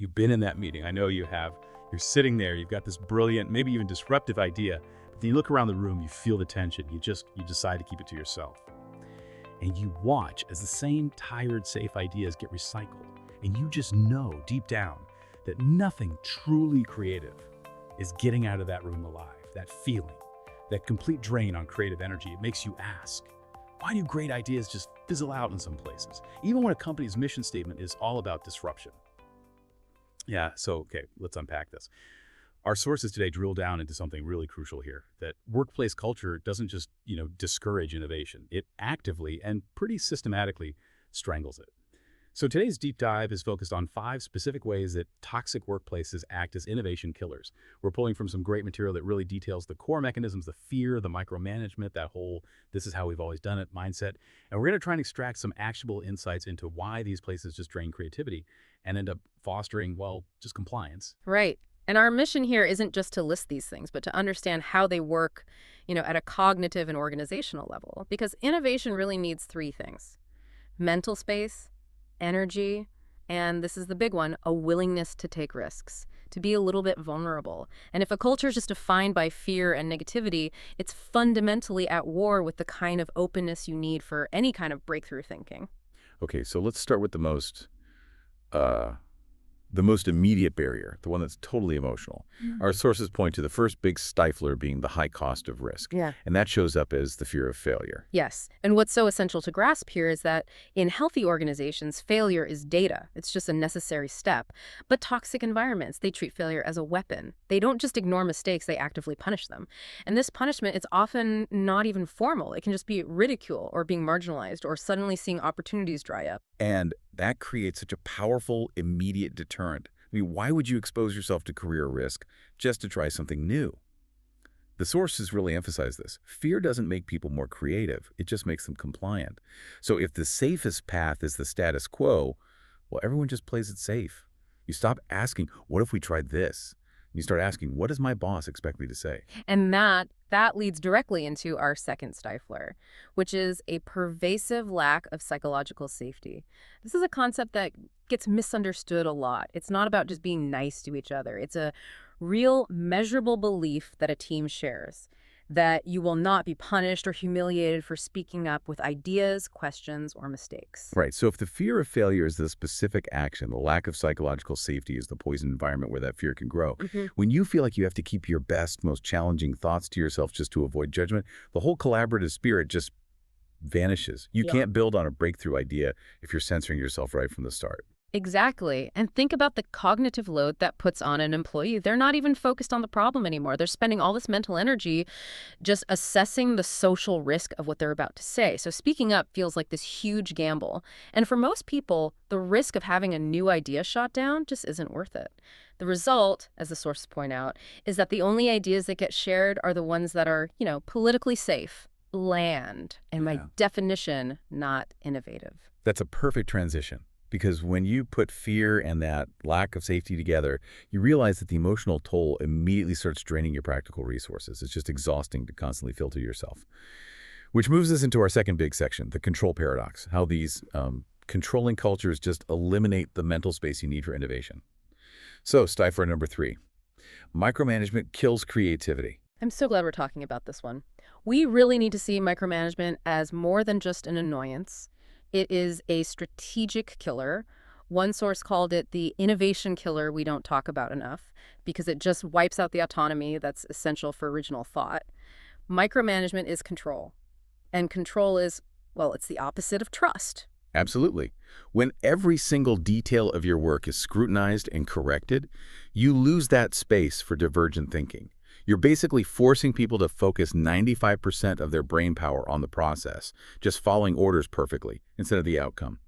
You've been in that meeting. I know you have. You're sitting there. You've got this brilliant, maybe even disruptive idea. But then you look around the room, you feel the tension. You decide to keep it to yourself. And you watch as the same tired, safe ideas get recycled. And you just know deep down that nothing truly creative is getting out of that room alive. That feeling, that complete drain on creative energy, it makes you ask, why do great ideas just fizzle out in some places, even when a company's mission statement is all about disruption? Yeah, so, okay, let's unpack this. Our sources today drill down into something really crucial here, that workplace culture doesn't just, discourage innovation. It actively and pretty systematically strangles it. So today's deep dive is focused on 5 specific ways that toxic workplaces act as innovation killers. We're pulling from some great material that really details the core mechanisms, the fear, the micromanagement, that whole "this is how we've always done it" mindset. And we're going to try and extract some actionable insights into why these places just drain creativity and end up fostering, well, just compliance. Right. And our mission here isn't just to list these things, but to understand how they work, at a cognitive and organizational level. Because innovation really needs 3 things: mental space, energy, and this is the big one, a willingness to take risks, to be a little bit vulnerable. And if a culture is just defined by fear and negativity, it's fundamentally at war with the kind of openness you need for any kind of breakthrough thinking. Okay, so let's start with the most immediate barrier, the one that's totally emotional. Our sources point to the first big stifler being the high cost of risk. Yeah. And that shows up as the fear of failure. Yes. And what's so essential to grasp here is that in healthy organizations, failure is data. It's just a necessary step. But toxic environments, they treat failure as a weapon. They don't just ignore mistakes, they actively punish them. And this punishment, it's often not even formal. It can just be ridicule or being marginalized or suddenly seeing opportunities dry up. And that creates such a powerful, immediate deterrent. I mean, why would you expose yourself to career risk just to try something new? The sources really emphasize this. Fear doesn't make people more creative. It just makes them compliant. So if the safest path is the status quo, well, everyone just plays it safe. You stop asking, what if we tried this? And you start asking, what does my boss expect me to say? And that leads directly into our second stifler, which is a pervasive lack of psychological safety. This is a concept that gets misunderstood a lot. It's not about just being nice to each other. It's a real measurable belief that a team shares, that you will not be punished or humiliated for speaking up with ideas, questions, or mistakes. Right. So if the fear of failure is the specific action, the lack of psychological safety is the poison environment where that fear can grow. When you feel like you have to keep your best, most challenging thoughts to yourself just to avoid judgment, the whole collaborative spirit just vanishes. You can't build on a breakthrough idea if you're censoring yourself right from the start. Exactly. And think about the cognitive load that puts on an employee. They're not even focused on the problem anymore. They're spending all this mental energy just assessing the social risk of what they're about to say. So speaking up feels like this huge gamble. And for most people, the risk of having a new idea shot down just isn't worth it. The result, as the sources point out, is that the only ideas that get shared are the ones that are, politically safe, bland, and by definition, not innovative. That's a perfect transition. Because when you put fear and that lack of safety together, you realize that the emotional toll immediately starts draining your practical resources. It's just exhausting to constantly filter yourself. Which moves us into our second big section, the control paradox, how these controlling cultures just eliminate the mental space you need for innovation. So, stifler number 3, micromanagement kills creativity. I'm so glad we're talking about this one. We really need to see micromanagement as more than just an annoyance. It is a strategic killer. One source called it the innovation killer we don't talk about enough because it just wipes out the autonomy that's essential for original thought. Micromanagement is control. And control is, well, it's the opposite of trust. Absolutely. When every single detail of your work is scrutinized and corrected, you lose that space for divergent thinking. You're basically forcing people to focus 95% of their brain power on the process, just following orders perfectly instead of the outcome.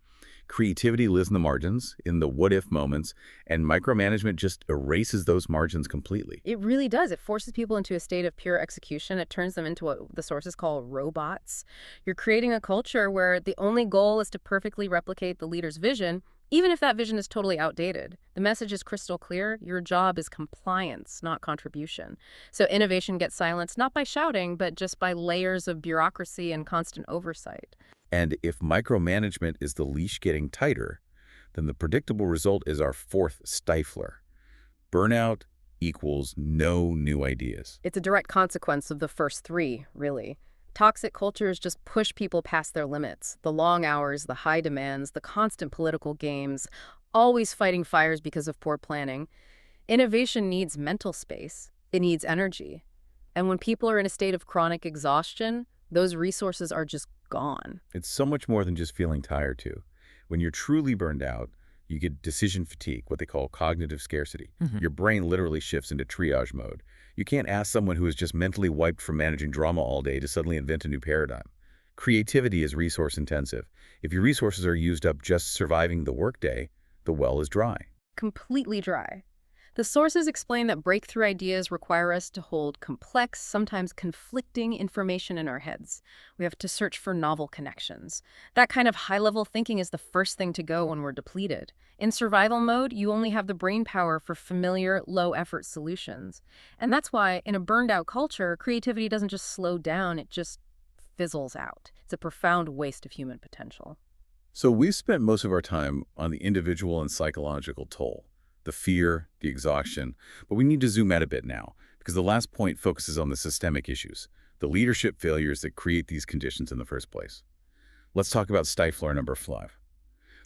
Creativity lives in the margins, in the what-if moments, and micromanagement just erases those margins completely. It really does. It forces people into a state of pure execution. It turns them into what the sources call robots. You're creating a culture where the only goal is to perfectly replicate the leader's vision, even if that vision is totally outdated. The message is crystal clear. Your job is compliance, not contribution. So innovation gets silenced not by shouting, but just by layers of bureaucracy and constant oversight. And if micromanagement is the leash getting tighter, then the predictable result is our fourth stifler. Burnout equals no new ideas. It's a direct consequence of the first three, really. Toxic cultures just push people past their limits. The long hours, the high demands, the constant political games, always fighting fires because of poor planning. Innovation needs mental space. It needs energy. And when people are in a state of chronic exhaustion, those resources are just gone. It's so much more than just feeling tired, too. When you're truly burned out, you get decision fatigue, what they call cognitive scarcity. Your brain literally shifts into triage mode. You can't ask someone who is just mentally wiped from managing drama all day to suddenly invent a new paradigm. Creativity is resource intensive. If your resources are used up just surviving the workday, the well is dry. Completely dry. The sources explain that breakthrough ideas require us to hold complex, sometimes conflicting information in our heads. We have to search for novel connections. That kind of high-level thinking is the first thing to go when we're depleted. In survival mode, you only have the brain power for familiar, low-effort solutions. And that's why, in a burned-out culture, creativity doesn't just slow down, it just fizzles out. It's a profound waste of human potential. So we've spent most of our time on the individual and psychological toll. The fear, the exhaustion, but we need to zoom out a bit now, because the last point focuses on the systemic issues, the leadership failures that create these conditions in the first place. Let's talk about stifler number 5,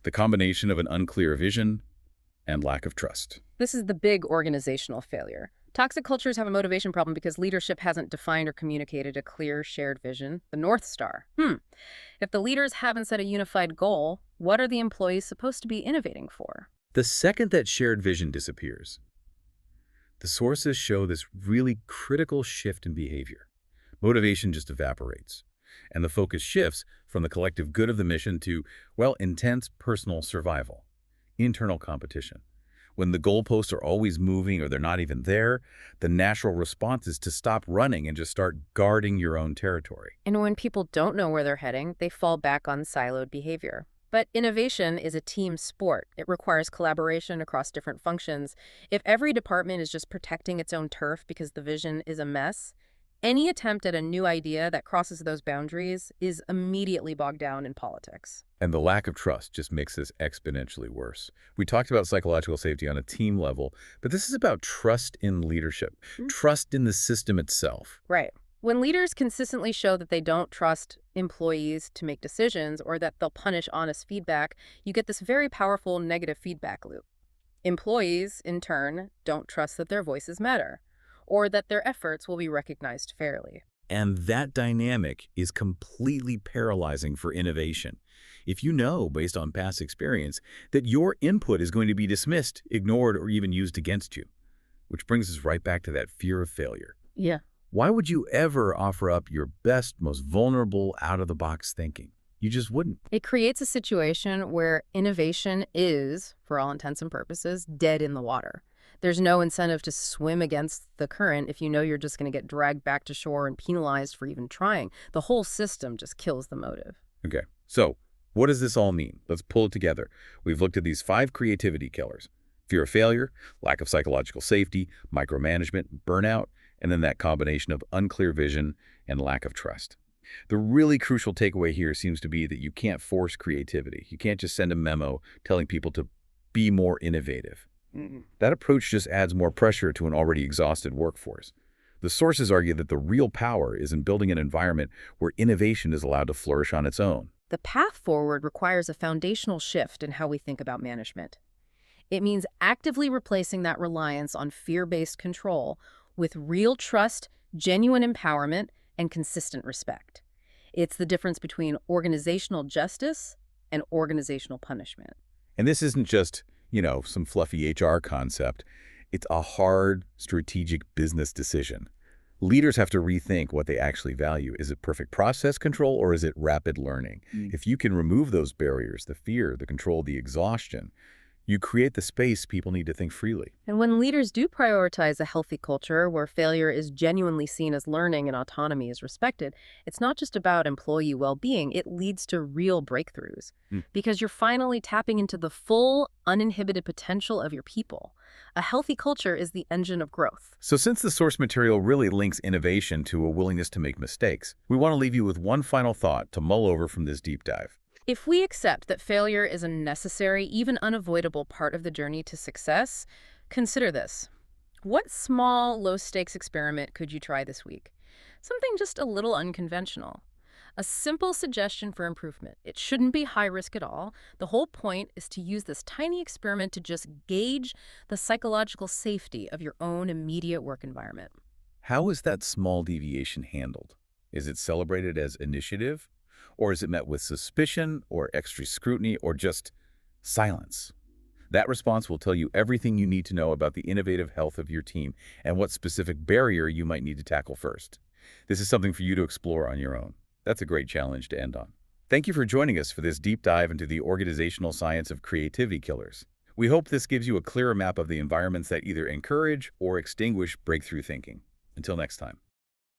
the combination of an unclear vision and lack of trust. This is the big organizational failure. Toxic cultures have a motivation problem because leadership hasn't defined or communicated a clear, shared vision, the North Star. If the leaders haven't set a unified goal, what are the employees supposed to be innovating for? The second that shared vision disappears, the sources show this really critical shift in behavior. Motivation just evaporates, and the focus shifts from the collective good of the mission to, well, intense personal survival, internal competition. When the goalposts are always moving or they're not even there, the natural response is to stop running and just start guarding your own territory. And when people don't know where they're heading, they fall back on siloed behavior. But innovation is a team sport. It requires collaboration across different functions. If every department is just protecting its own turf because the vision is a mess, any attempt at a new idea that crosses those boundaries is immediately bogged down in politics. And the lack of trust just makes this exponentially worse. We talked about psychological safety on a team level, but this is about trust in leadership, trust in the system itself. Right. When leaders consistently show that they don't trust employees to make decisions or that they'll punish honest feedback, you get this very powerful negative feedback loop. Employees, in turn, don't trust that their voices matter or that their efforts will be recognized fairly. And that dynamic is completely paralyzing for innovation. If you know, based on past experience, that your input is going to be dismissed, ignored, or even used against you. Which brings us right back to that fear of failure. Yeah. Why would you ever offer up your best, most vulnerable, out-of-the-box thinking? You just wouldn't. It creates a situation where innovation is, for all intents and purposes, dead in the water. There's no incentive to swim against the current if you know you're just going to get dragged back to shore and penalized for even trying. The whole system just kills the motive. Okay, so what does this all mean? Let's pull it together. We've looked at these 5 creativity killers: fear of failure, lack of psychological safety, micromanagement, burnout, and then that combination of unclear vision and lack of trust. The really crucial takeaway here seems to be that you can't force creativity. You can't just send a memo telling people to be more innovative. That approach just adds more pressure to an already exhausted workforce. The sources argue that the real power is in building an environment where innovation is allowed to flourish on its own. The path forward requires a foundational shift in how we think about management. It means actively replacing that reliance on fear-based control with real trust, genuine empowerment, and consistent respect. It's the difference between organizational justice and organizational punishment. And this isn't just, some fluffy HR concept. It's a hard, strategic business decision. Leaders have to rethink what they actually value. Is it perfect process control or is it rapid learning? If you can remove those barriers, the fear, the control, the exhaustion, you create the space people need to think freely. And when leaders do prioritize a healthy culture where failure is genuinely seen as learning and autonomy is respected, it's not just about employee well-being, it leads to real breakthroughs. Because you're finally tapping into the full, uninhibited potential of your people. A healthy culture is the engine of growth. So since the source material really links innovation to a willingness to make mistakes, we want to leave you with one final thought to mull over from this deep dive. If we accept that failure is a necessary, even unavoidable part of the journey to success, consider this. What small, low-stakes experiment could you try this week? Something just a little unconventional. A simple suggestion for improvement. It shouldn't be high risk at all. The whole point is to use this tiny experiment to just gauge the psychological safety of your own immediate work environment. How is that small deviation handled? Is it celebrated as initiative? Or is it met with suspicion or extra scrutiny or just silence? That response will tell you everything you need to know about the innovative health of your team and what specific barrier you might need to tackle first. This is something for you to explore on your own. That's a great challenge to end on. Thank you for joining us for this deep dive into the organizational science of creativity killers. We hope this gives you a clearer map of the environments that either encourage or extinguish breakthrough thinking. Until next time.